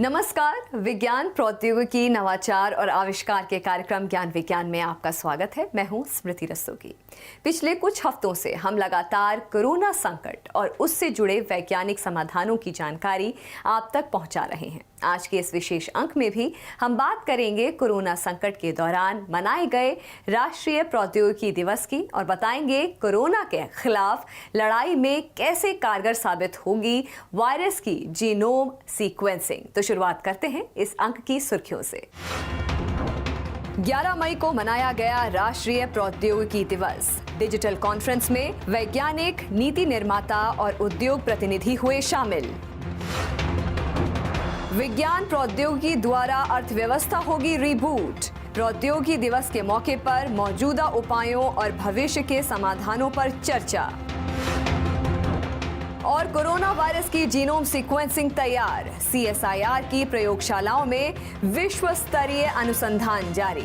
नमस्कार। विज्ञान, प्रौद्योगिकी, नवाचार और आविष्कार के कार्यक्रम ज्ञान विज्ञान में आपका स्वागत है। मैं हूं स्मृति रस्तोगी। पिछले कुछ हफ्तों से हम लगातार कोरोना संकट और उससे जुड़े वैज्ञानिक समाधानों की जानकारी आप तक पहुंचा रहे हैं। आज के इस विशेष अंक में भी हम बात करेंगे कोरोना संकट के दौरान मनाए गए राष्ट्रीय प्रौद्योगिकी दिवस की और बताएंगे कोरोना के खिलाफ लड़ाई में कैसे कारगर साबित होगी वायरस की जीनोम सीक्वेंसिंग। तो शुरुआत करते हैं इस अंक की सुर्खियों से। 11 मई को मनाया गया राष्ट्रीय प्रौद्योगिकी दिवस। डिजिटल कॉन्फ्रेंस में वैज्ञानिक, नीति निर्माता और उद्योग प्रतिनिधि हुए शामिल। विज्ञान प्रौद्योगिकी द्वारा अर्थव्यवस्था होगी रीबूट। प्रौद्योगिकी दिवस के मौके पर मौजूदा उपायों और भविष्य के समाधानों पर चर्चा। और कोरोना वायरस की जीनोम सीक्वेंसिंग तैयार। CSIR की प्रयोगशालाओं में विश्व स्तरीय अनुसंधान जारी।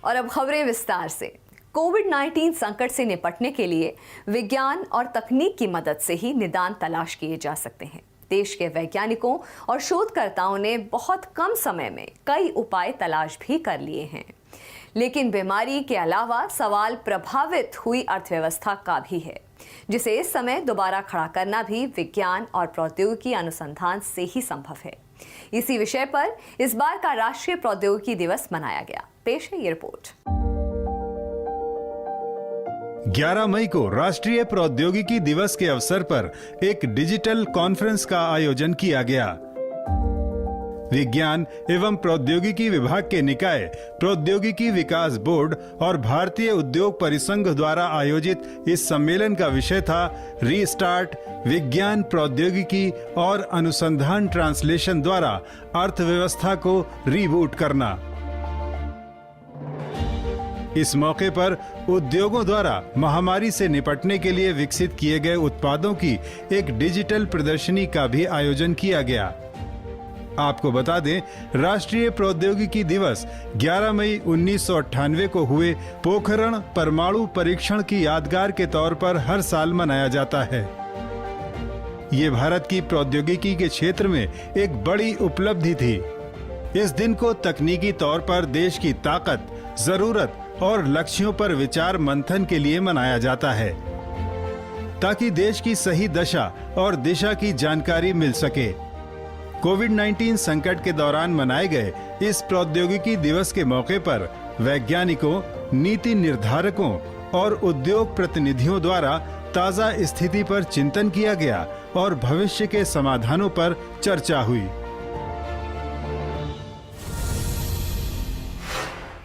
और अब खबरें विस्तार से। कोविड-19 संकट से निपटने के लिए विज्ञान और तकनीक की मदद से ही निदान तलाश किए जा सकते हैं। देश के वैज्ञानिकों और शोधकर्ताओं ने बहुत कम समय में कई उपाय तलाश भी कर लिए हैं। लेकिन बीमारी के अलावा सवाल प्रभावित हुई अर्थव्यवस्था का भी है, जिसे इस समय दोबारा खड़ा करना भी विज्ञान और प्रौद्योगिकी अनुसंधान से ही संभव है। इसी विषय पर इस बार का राष्ट्रीय प्रौद्योगिकी दिवस मनाया गया। पेश है ये रिपोर्ट। 11 मई को राष्ट्रीय प्रौद्योगिकी दिवस के अवसर पर एक डिजिटल कॉन्फ्रेंस का आयोजन किया गया। विज्ञान एवं प्रौद्योगिकी विभाग के निकाय प्रौद्योगिकी विकास बोर्ड और भारतीय उद्योग परिसंघ द्वारा आयोजित इस सम्मेलन का विषय था रीस्टार्ट, विज्ञान, प्रौद्योगिकी और अनुसंधान ट्रांसलेशन द्वारा अर्थव्यवस्था को रीबूट करना। इस मौके पर उद्योगों द्वारा महामारी से निपटने के लिए विकसित किए गए उत्पादों की एक डिजिटल प्रदर्शनी का भी आयोजन किया गया। आपको बता दें, राष्ट्रीय प्रौद्योगिकी दिवस 11 मई 1998 को हुए पोखरण परमाणु परीक्षण की यादगार के तौर पर हर साल मनाया जाता है। ये भारत की प्रौद्योगिकी के क्षेत्र में एक बड़ी उपलब्धि थी। इस दिन को तकनीकी तौर पर देश की ताकत, जरूरत और लक्ष्यों पर विचार मंथन के लिए मनाया जाता है, ताकि देश की सही दशा और दिशा की जानकारी मिल सके। कोविड-19 संकट के दौरान मनाए गए इस प्रौद्योगिकी दिवस के मौके पर वैज्ञानिकों, नीति निर्धारकों और उद्योग प्रतिनिधियों द्वारा ताजा स्थिति पर चिंतन किया गया और भविष्य के समाधानों पर चर्चा हुई।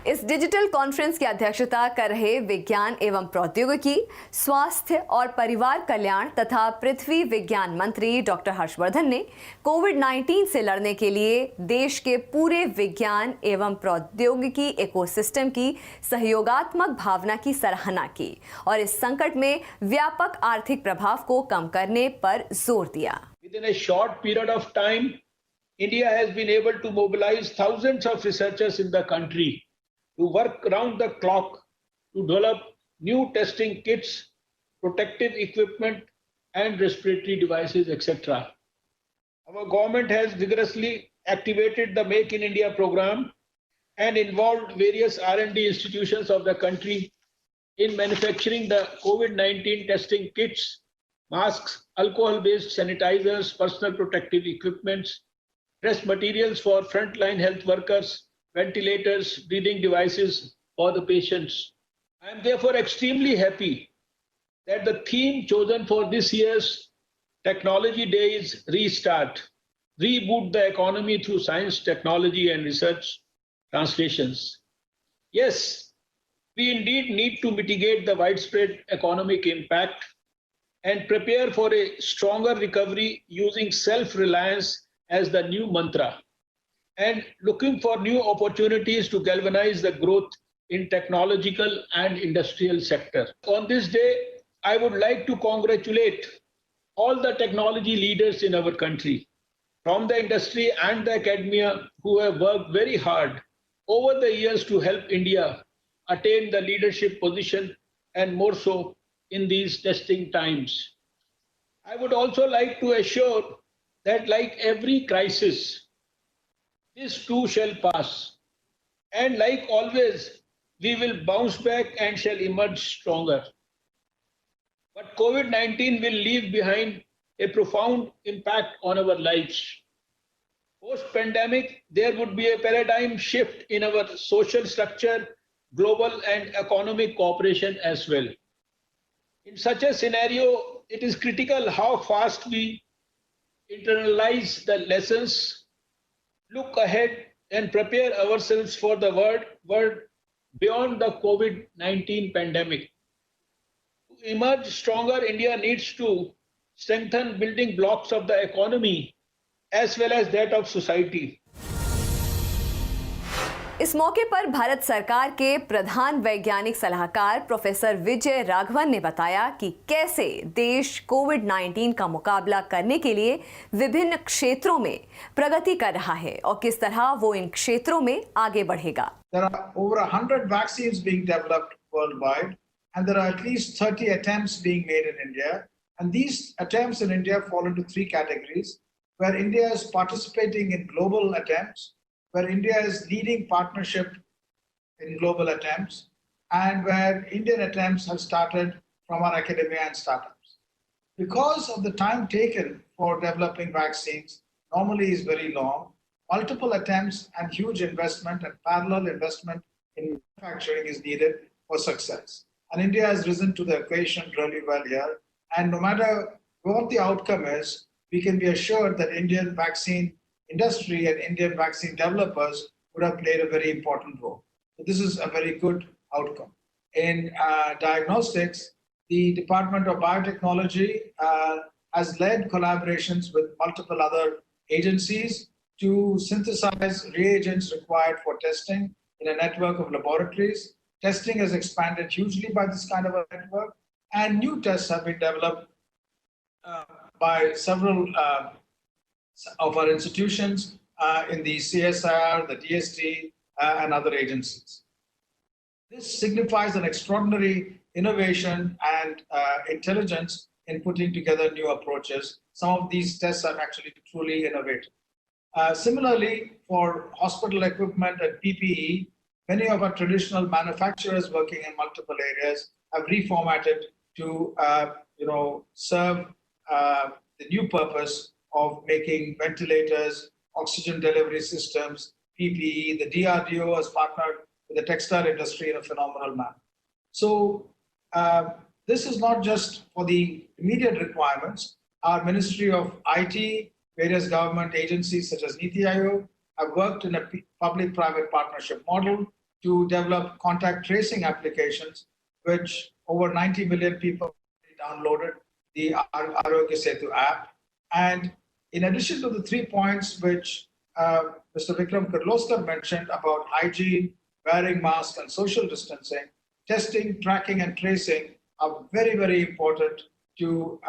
इस डिजिटल कॉन्फ्रेंस की अध्यक्षता कर रहे विज्ञान एवं प्रौद्योगिकी, स्वास्थ्य और परिवार कल्याण तथा पृथ्वी विज्ञान मंत्री डॉक्टर हर्षवर्धन ने कोविड-19 से लड़ने के लिए देश के पूरे विज्ञान एवं प्रौद्योगिकी इकोसिस्टम की सहयोगात्मक भावना की सराहना की और इस संकट में व्यापक आर्थिक प्रभाव को कम करने पर जोर दिया। Within a short period of time, India has been able to mobilize thousands of researchers in the country to work round the clock to develop new testing kits, protective equipment, and respiratory devices, etc. Our government has vigorously activated the Make in India program and involved various R&D institutions of the country in manufacturing the COVID-19 testing kits, masks, alcohol-based sanitizers, personal protective equipments, dress materials for frontline health workers, ventilators, breathing devices for the patients. I am therefore extremely happy that the theme chosen for this year's Technology Day is Restart, reboot the economy through science, technology and research translations. Yes, we indeed need to mitigate the widespread economic impact and prepare for a stronger recovery using self-reliance as the new mantra, and looking for new opportunities to galvanize the growth in technological and industrial sector. On this day, I would like to congratulate all the technology leaders in our country, from the industry and the academia, who have worked very hard over the years to help India attain the leadership position, and more so in these testing times. I would also like to assure that, like every crisis, this too shall pass. And like always, we will bounce back and shall emerge stronger. But COVID 19 will leave behind a profound impact on our lives. Post pandemic, there would be a paradigm shift in our social structure, global and economic cooperation as well. In such a scenario, it is critical how fast we internalize the lessons, look ahead, and prepare ourselves for the world beyond the COVID 19 pandemic. To emerge stronger, India needs to strengthen building blocks of the economy as well as that of society. इस मौके पर भारत सरकार के प्रधान वैज्ञानिक सलाहकार professor Vijay Raghavan ने बताया कि कैसे देश कोविड-19 का मुकाबला करने के लिए विभिन्न क्षेत्रों में प्रगति कर रहा है और किस तरह वो इन क्षेत्रों में आगे बढ़ेगा। There are over 100 vaccines being developed worldwide, and there are at least 30 attempts being made in India. And these attempts in India fall into three categories, where India is participating in global attempts, where India is leading partnership in global attempts, and where Indian attempts have started from our academia and startups. Because of the time taken for developing vaccines, normally is very long, multiple attempts and huge investment and parallel investment in manufacturing is needed for success. And India has risen to the occasion really well here. And no matter what the outcome is, we can be assured that Indian vaccine industry and Indian vaccine developers would have played a very important role. So this is a very good outcome. In diagnostics, the Department of Biotechnology has led collaborations with multiple other agencies to synthesize reagents required for testing in a network of laboratories. Testing has expanded hugely by this kind of a network, and new tests have been developed by several of our institutions in the CSIR, the DST, and other agencies. This signifies an extraordinary innovation and intelligence in putting together new approaches. Some of these tests are actually truly innovative. Similarly, for hospital equipment and PPE, many of our traditional manufacturers working in multiple areas have reformatted to serve the new purpose of making ventilators, oxygen delivery systems, PPE. The DRDO has partnered with the textile industry in a phenomenal manner. So this is not just for the immediate requirements. Our Ministry of IT, various government agencies such as Niti Aayog have worked in a public-private partnership model to develop contact tracing applications, which over 90 million people downloaded the Arogya Setu app. And in addition to the 3 points which Mr. Vikram Kirloskar mentioned about hygiene, wearing masks, and social distancing, testing, tracking, and tracing are very, very important to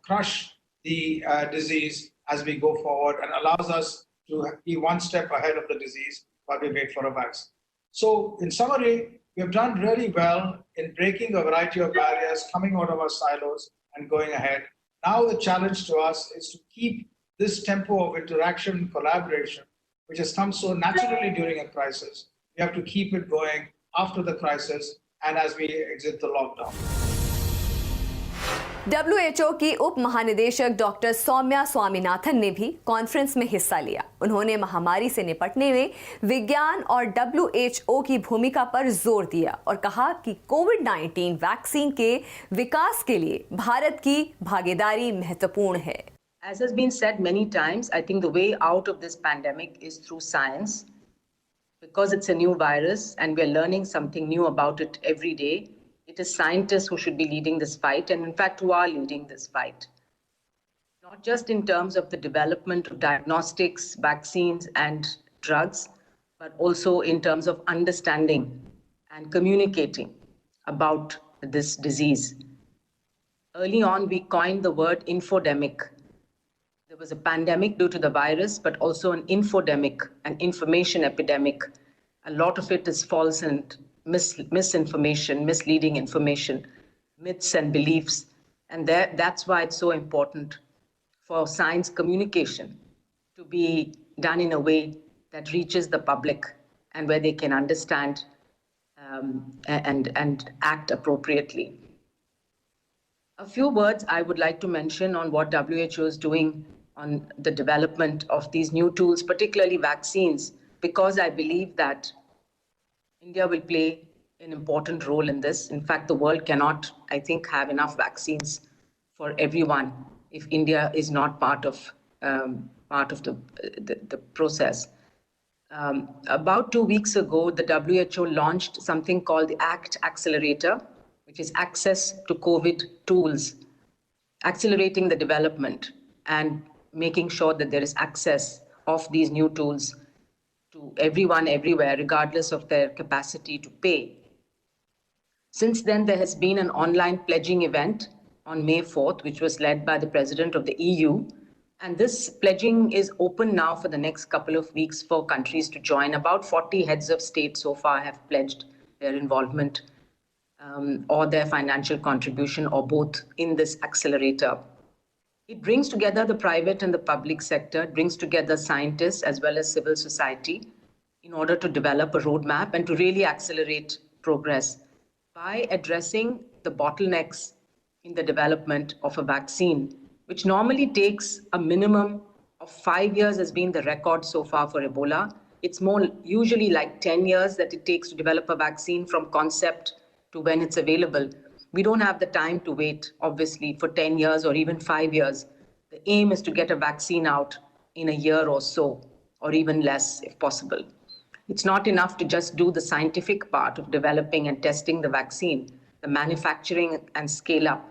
crush the disease as we go forward and allows us to be one step ahead of the disease while we wait for a vaccine. So in summary, we have done really well in breaking a variety of barriers, coming out of our silos and going ahead. Now the challenge to us is to keep this tempo of interaction and collaboration, which has come so naturally during a crisis. We have to keep it going after the crisis and as we exit the lockdown. WHO की उप महानिदेशक doctor Soumya Swaminathan ने भी conference में हिस्सा लिया। उन्होंने महामारी से निपटने में विज्ञान और WHO की भूमिका पर जोर दिया और कहा कि कोविड-19 वैक्सीन के विकास के लिए भारत की भागीदारी महत्वपूर्ण है। As has been said many times, I think the way out of this pandemic is through science, because it's a new virus and we're learning something new about it every day. It is scientists who should be leading this fight, and in fact, who are leading this fight. Not just in terms of the development of diagnostics, vaccines, and drugs, but also in terms of understanding and communicating about this disease. Early on, we coined the word infodemic. There was a pandemic due to the virus, but also an infodemic, an information epidemic. A lot of it is false and misinformation, misleading information, myths and beliefs And that's why it's so important for science communication to be done in a way that reaches the public and where they can understand and act appropriately. A few words I would like to mention on what WHO is doing on the development of these new tools, particularly vaccines, because I believe that India will play an important role in this. In fact, the world cannot, I think, have enough vaccines for everyone if India is not part of the process. About 2 weeks ago, the WHO launched something called the ACT Accelerator, which is access to COVID tools, accelerating the development and making sure that there is access of these new tools to everyone, everywhere, regardless of their capacity to pay. Since then, there has been an online pledging event on May 4th, which was led by the President of the EU. And this pledging is open now for the next couple of weeks for countries to join. About 40 heads of state so far have pledged their involvement or their financial contribution or both in this accelerator. It brings together the private and the public sector. It brings together scientists as well as civil society in order to develop a roadmap and to really accelerate progress by addressing the bottlenecks in the development of a vaccine, which normally takes a minimum of 5 years has been the record so far for Ebola. It's more usually like 10 years that it takes to develop a vaccine from concept to when it's available. We don't have the time to wait, obviously, for 10 years or even 5 years. The aim is to get a vaccine out in a year or so, or even less if possible. It's not enough to just do the scientific part of developing and testing the vaccine. The manufacturing and scale up,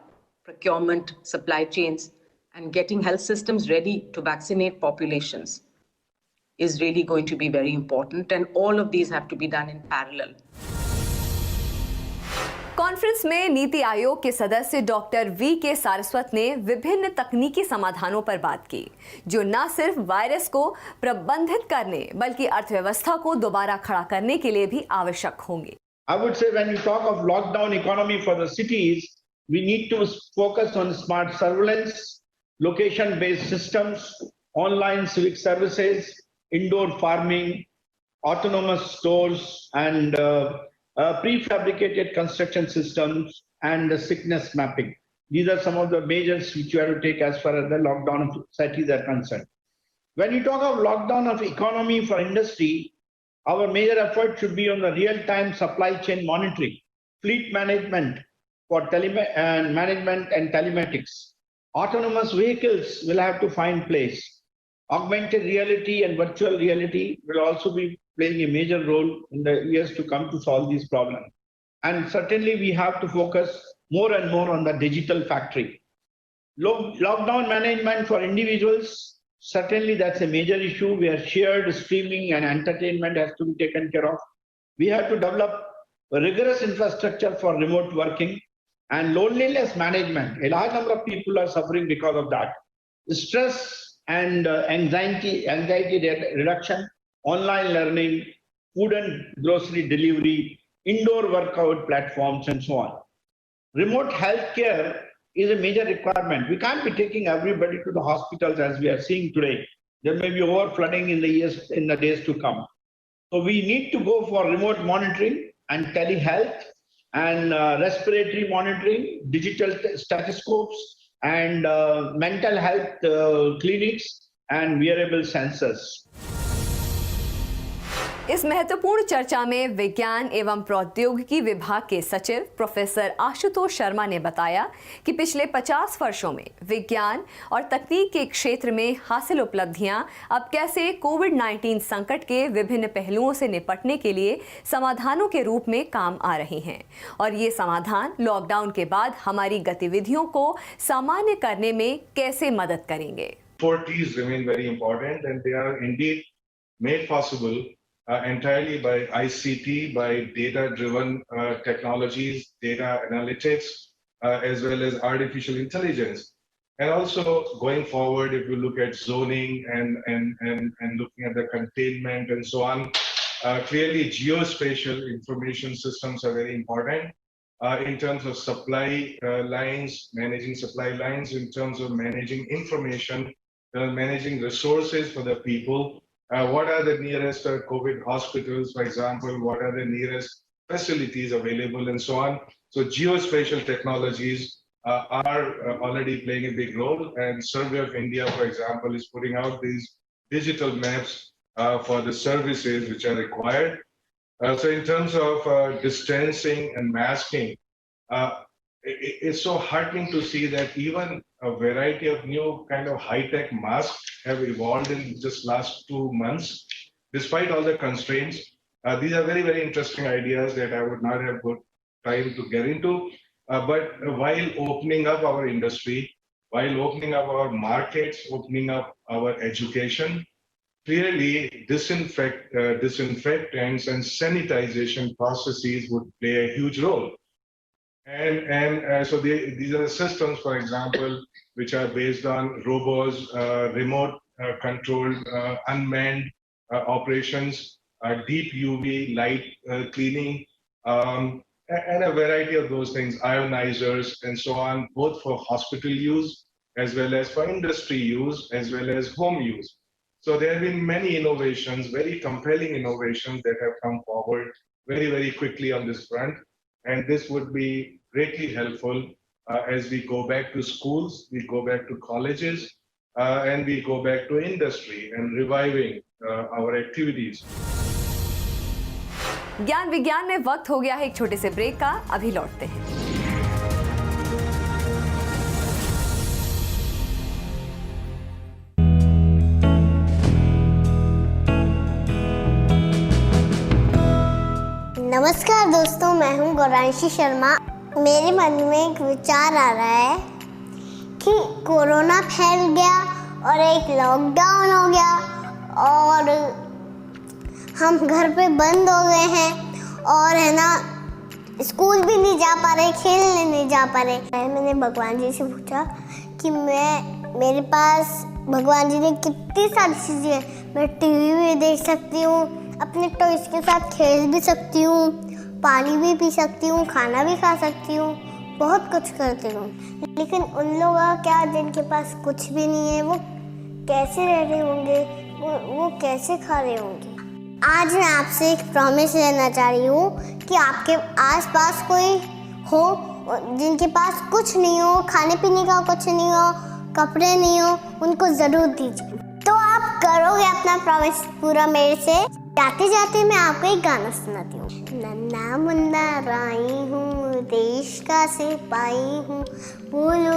procurement, supply chains, and getting health systems ready to vaccinate populations is really going to be very important. And all of these have to be done in parallel. Conference में नीति आयोग के सदस्य doctor VK. Saraswat ने विभिन्न तकनीकी समाधानों पर बात की जो न सिर्फ वायरस को प्रबंधित करने बल्कि अर्थव्यवस्था को दोबारा खड़ा करने के लिए भी आवश्यक होंगे. I would say when we talk of lockdown economy for the cities, we need to focus on smart surveillance, location-based systems, online civic services, indoor farming, autonomous stores, and prefabricated construction systems and the sickness mapping. These are some of the measures which you have to take as far as the lockdown of cities are concerned. When you talk of lockdown of economy for industry, our major effort should be on the real-time supply chain monitoring, fleet management for management and telematics. Autonomous vehicles will have to find place. Augmented reality and virtual reality will also be playing a major role in the years to come to solve these problems. And certainly we have to focus more and more on the digital factory. Lockdown management for individuals, certainly that's a major issue where shared streaming and entertainment has to be taken care of. We have to develop a rigorous infrastructure for remote working and loneliness management. A large number of people are suffering because of that. Stress and anxiety reduction, online learning, food and grocery delivery, indoor workout platforms, and so on. Remote healthcare is a major requirement. We can't be taking everybody to the hospitals as we are seeing today. There may be overflooding in the days to come. So we need to go for remote monitoring and telehealth and respiratory monitoring, digital stethoscopes, and mental health clinics and wearable sensors. इस महत्वपूर्ण चर्चा में विज्ञान एवं प्रौद्योगिकी विभाग के सचिव प्रोफेसर आशुतोष शर्मा ने बताया कि पिछले 50 वर्षों में विज्ञान और तकनीक के क्षेत्र में हासिल उपलब्धियां अब कैसे कोविड-19 संकट के विभिन्न पहलुओं से निपटने के लिए समाधानों के रूप में काम आ रही हैं और ये समाधान लॉकडाउन के बाद हमारी गतिविधियों को सामान्य करने में कैसे मदद करेंगे. 4 Ts remain very important and they are indeed made possible entirely by ICT, by data-driven technologies, data analytics, as well as artificial intelligence. And also going forward, if you look at zoning and looking at the containment and so on, clearly geospatial information systems are very important. in terms of supply lines, managing supply lines, in terms of managing information, managing resources for the people. What are the nearest COVID hospitals, for example? What are the nearest facilities available, and so on? So geospatial technologies are already playing a big role. And Survey of India, for example, is putting out these digital maps for the services which are required. So in terms of distancing and masking, it's so heartening to see that even a variety of new kind of high-tech masks have evolved in just last 2 months, despite all the constraints. These are very, very interesting ideas that I would not have got time to get into. But while opening up our industry, while opening up our markets, opening up our education, clearly disinfectants and sanitization processes would play a huge role. So these are the systems, for example, which are based on robots, remote controlled, unmanned operations, deep UV light cleaning, and a variety of those things, ionizers and so on, both for hospital use, as well as for industry use, as well as home use. So there have been many innovations, very compelling innovations that have come forward very, very quickly on this front. And this would be greatly helpful as we go back to schools, we go back to colleges, and we go back to industry and reviving our activities. ज्ञान विज्ञान में वक्त हो गया है एक छोटे से ब्रेक का, अभी लौटते हैं। नमस्कार दोस्तों, मैं हूं गौरांशी शर्मा। मेरे मन में एक विचार आ रहा है कि कोरोना फैल गया और एक लॉकडाउन हो गया और हम घर पे बंद हो गए हैं और है ना, स्कूल भी नहीं जा पा रहे, खेलने नहीं जा पा रहे। मैंने भगवान जी से पूछा कि मेरे पास भगवान जी ने कितनी सारी चीज़ें हैं, मैं टीवी भी देख सकती हूँ, अपने टॉयज के साथ खेल भी सकती हूँ, पानी भी पी सकती हूँ, खाना भी खा सकती हूँ, बहुत कुछ करती हूँ। लेकिन उन लोगों का क्या, जिनके पास कुछ भी नहीं है, वो कैसे रह रहे होंगे, वो कैसे खा रहे होंगे। आज मैं आपसे एक प्रॉमिस लेना चाह रही हूँ कि आपके आसपास कोई हो जिनके पास कुछ नहीं हो, खाने पीने का कुछ नहीं हो, कपड़े नहीं हो, उनको ज़रूर दीजिए। तो आप करोगे अपना प्रॉमिस पूरा मेरे से। जाते जाते मैं आपको एक गाना सुनाती हूँ। नन्ना मुन्ना राई हूँ, देश का सिपाही हूँ, बोलो